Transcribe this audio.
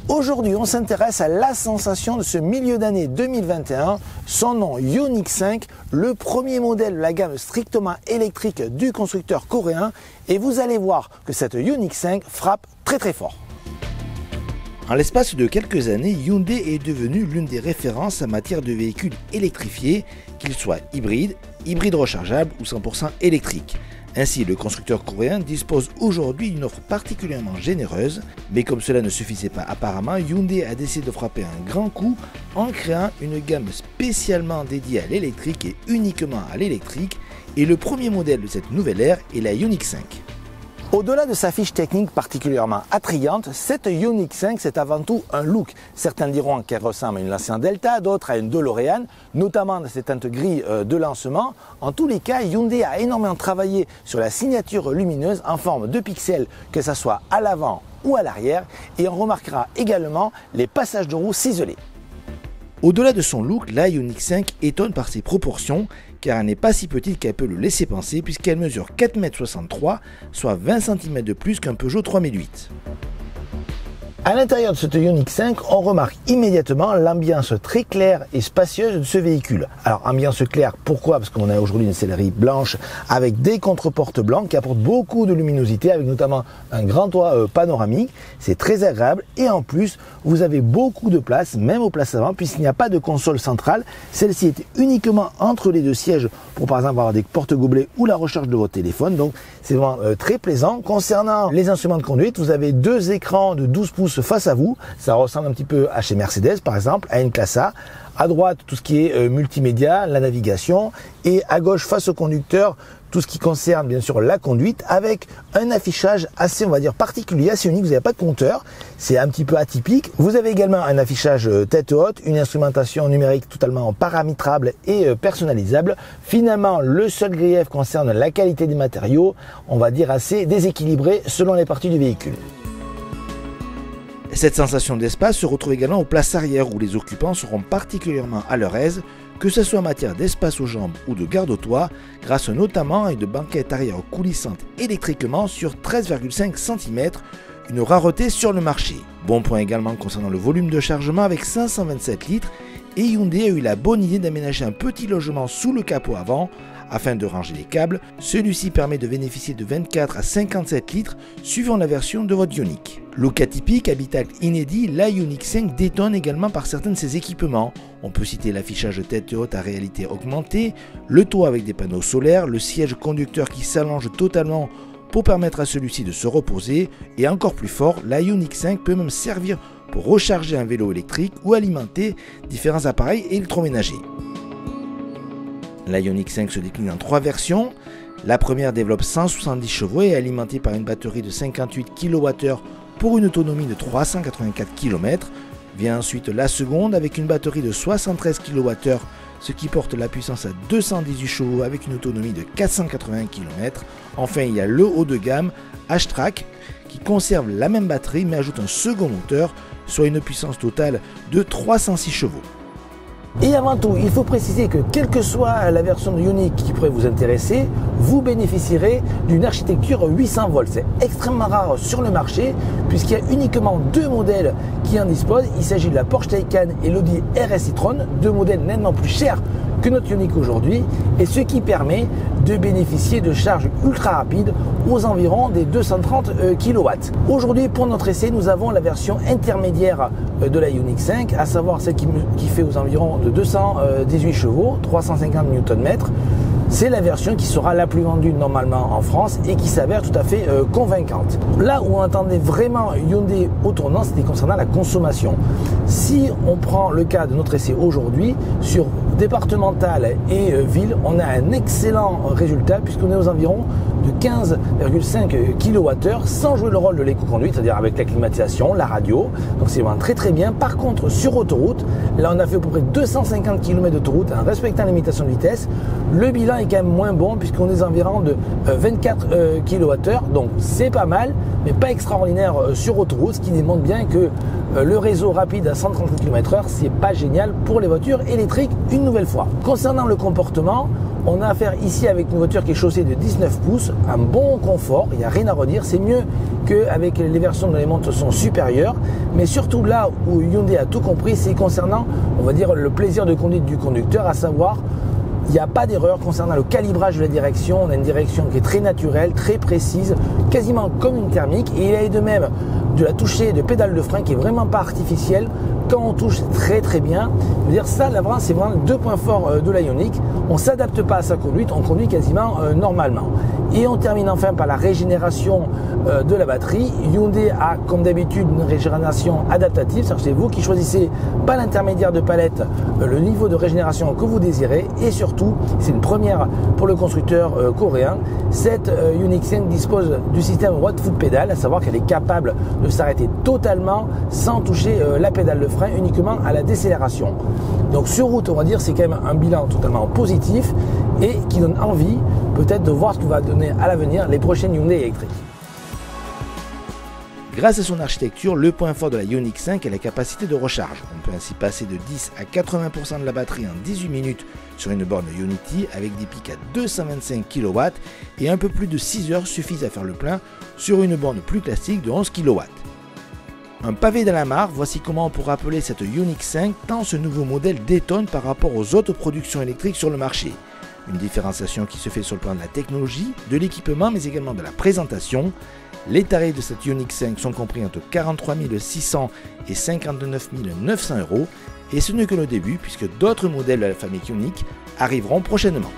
Aujourd'hui, on s'intéresse à la sensation de ce milieu d'année 2021, son nom Ioniq 5, le premier modèle de la gamme strictement électrique du constructeur coréen, et vous allez voir que cette Ioniq 5 frappe très fort. En l'espace de quelques années, Hyundai est devenu l'une des références en matière de véhicules électrifiés, qu'ils soient hybrides rechargeables ou 100% électriques. Ainsi, le constructeur coréen dispose aujourd'hui d'une offre particulièrement généreuse, mais comme cela ne suffisait pas apparemment, Hyundai a décidé de frapper un grand coup en créant une gamme spécialement dédiée à l'électrique et uniquement à l'électrique, et le premier modèle de cette nouvelle ère est la Ioniq 5. Au-delà de sa fiche technique particulièrement attrayante, cette Ioniq 5 c'est avant tout un look. Certains diront qu'elle ressemble à une Lancia Delta, d'autres à une DeLorean, notamment dans ses teintes gris de lancement. En tous les cas, Hyundai a énormément travaillé sur la signature lumineuse en forme de pixels, que ce soit à l'avant ou à l'arrière, et on remarquera également les passages de roues ciselés. Au-delà de son look, la Ioniq 5 étonne par ses proportions, car elle n'est pas si petite qu'elle peut le laisser penser, puisqu'elle mesure 4,63 m, soit 20 cm de plus qu'un Peugeot 3008. À l'intérieur de cette Ioniq 5, on remarque immédiatement l'ambiance très claire et spacieuse de ce véhicule. Alors ambiance claire, pourquoi? Parce qu'on a aujourd'hui une sellerie blanche avec des contreportes blancs qui apportent beaucoup de luminosité, avec notamment un grand toit panoramique. C'est très agréable et en plus vous avez beaucoup de place, même aux places avant, puisqu'il n'y a pas de console centrale. Celle-ci est uniquement entre les deux sièges pour par exemple avoir des porte-gobelets ou la recharge de votre téléphone. Donc c'est vraiment très plaisant. Concernant les instruments de conduite, vous avez deux écrans de 12 pouces face à vous, ça ressemble un petit peu à chez Mercedes par exemple, à une classe A. À droite, tout ce qui est multimédia, la navigation, et à gauche, face au conducteur, tout ce qui concerne bien sûr la conduite, avec un affichage assez, on va dire, particulier, assez unique. Vous n'avez pas de compteur, c'est un petit peu atypique. Vous avez également un affichage tête haute, une instrumentation numérique totalement paramétrable et personnalisable. Finalement, le seul grief concerne la qualité des matériaux, on va dire assez déséquilibré selon les parties du véhicule. Cette sensation d'espace se retrouve également aux places arrière où les occupants seront particulièrement à leur aise, que ce soit en matière d'espace aux jambes ou de garde au toit, grâce notamment à une banquette arrière coulissante électriquement sur 13,5 cm, une rareté sur le marché. Bon point également concernant le volume de chargement avec 527 litres, et Hyundai a eu la bonne idée d'aménager un petit logement sous le capot avant, afin de ranger les câbles. Celui-ci permet de bénéficier de 24 à 57 litres suivant la version de votre Ioniq. Look atypique, habitacle inédit, la Ioniq 5 détonne également par certains de ses équipements. On peut citer l'affichage tête haute à réalité augmentée, le toit avec des panneaux solaires, le siège conducteur qui s'allonge totalement pour permettre à celui-ci de se reposer, et encore plus fort, la Ioniq 5 peut même servir pour recharger un vélo électrique ou alimenter différents appareils électroménagers. La Ioniq 5 se décline en trois versions. La première développe 170 chevaux et est alimentée par une batterie de 58 kWh pour une autonomie de 384 km. Vient ensuite la seconde avec une batterie de 73 kWh, ce qui porte la puissance à 218 chevaux avec une autonomie de 480 km. Enfin, il y a le haut de gamme H-Track qui conserve la même batterie mais ajoute un second moteur, soit une puissance totale de 306 chevaux. Et avant tout, il faut préciser que quelle que soit la version de Ioniq qui pourrait vous intéresser, vous bénéficierez d'une architecture 800 volts. C'est extrêmement rare sur le marché puisqu'il y a uniquement deux modèles qui en disposent. Il s'agit de la Porsche Taycan et l'Audi RS e-tron, deux modèles nettement plus chers que notre Ioniq aujourd'hui, et ce qui permet de bénéficier de charges ultra rapides aux environs des 230 kW. Aujourd'hui, pour notre essai, nous avons la version intermédiaire de la Ioniq 5, à savoir celle qui fait aux environs de 218 chevaux, 350 Nm. C'est la version qui sera la plus vendue normalement en France et qui s'avère tout à fait convaincante. Là où on entendait vraiment Hyundai au tournant, c'était concernant la consommation. Si on prend le cas de notre essai aujourd'hui, sur départemental et ville, on a un excellent résultat puisqu'on est aux environs de 15,5 kWh sans jouer le rôle de l'éco-conduite, c'est-à-dire avec la climatisation, la radio. Donc c'est vraiment très bien. Par contre, sur autoroute, là on a fait à peu près 250 km d'autoroute en respectant la limitation de vitesse. Le bilan est quand même moins bon puisqu'on est environ de 24 kWh, donc c'est pas mal, mais pas extraordinaire sur autoroute, ce qui démontre bien que le réseau rapide à à 130 km/h, c'est pas génial pour les voitures électriques une nouvelle fois. Concernant le comportement, on a affaire ici avec une voiture qui est chaussée de 19 pouces, un bon confort, il n'y a rien à redire, c'est mieux qu'avec les versions dont les montres sont supérieures, mais surtout là où Hyundai a tout compris, c'est concernant, on va dire, le plaisir de conduite du conducteur, à savoir, il n'y a pas d'erreur concernant le calibrage de la direction. On a une direction qui est très naturelle, très précise, quasiment comme une thermique. Et il a de même de la toucher de pédale de frein qui est vraiment pas artificielle. Quand on touche, c'est très bien. Je veux dire, ça, là, c'est vraiment 2 points forts de la Ioniq. On ne s'adapte pas à sa conduite, on conduit quasiment normalement. Et on termine enfin par la régénération de la batterie. Hyundai a, comme d'habitude, une régénération adaptative. C'est-à-dire que c'est vous qui choisissez par l'intermédiaire de palette le niveau de régénération que vous désirez. Et surtout, c'est une première pour le constructeur coréen, cette Ioniq 5 dispose du système What Foot Pedal, à savoir qu'elle est capable de s'arrêter totalement sans toucher la pédale de frein, uniquement à la décélération. Donc sur route, on va dire, c'est quand même un bilan totalement positif et qui donne envie peut-être de voir ce que va donner à l'avenir les prochaines Hyundai électriques. Grâce à son architecture, le point fort de la Ioniq 5 est la capacité de recharge. On peut ainsi passer de 10 à 80% de la batterie en 18 minutes sur une borne Ionity avec des pics à 225 kW et un peu plus de 6 heures suffisent à faire le plein sur une borne plus classique de 11 kW. Un pavé dans la mare, voici comment on pourrait appeler cette Ioniq 5 tant ce nouveau modèle détonne par rapport aux autres productions électriques sur le marché. Une différenciation qui se fait sur le plan de la technologie, de l'équipement mais également de la présentation. Les tarifs de cette Ioniq 5 sont compris entre 43 600 et 59 900 €. Et ce n'est que le début puisque d'autres modèles de la famille Ioniq arriveront prochainement.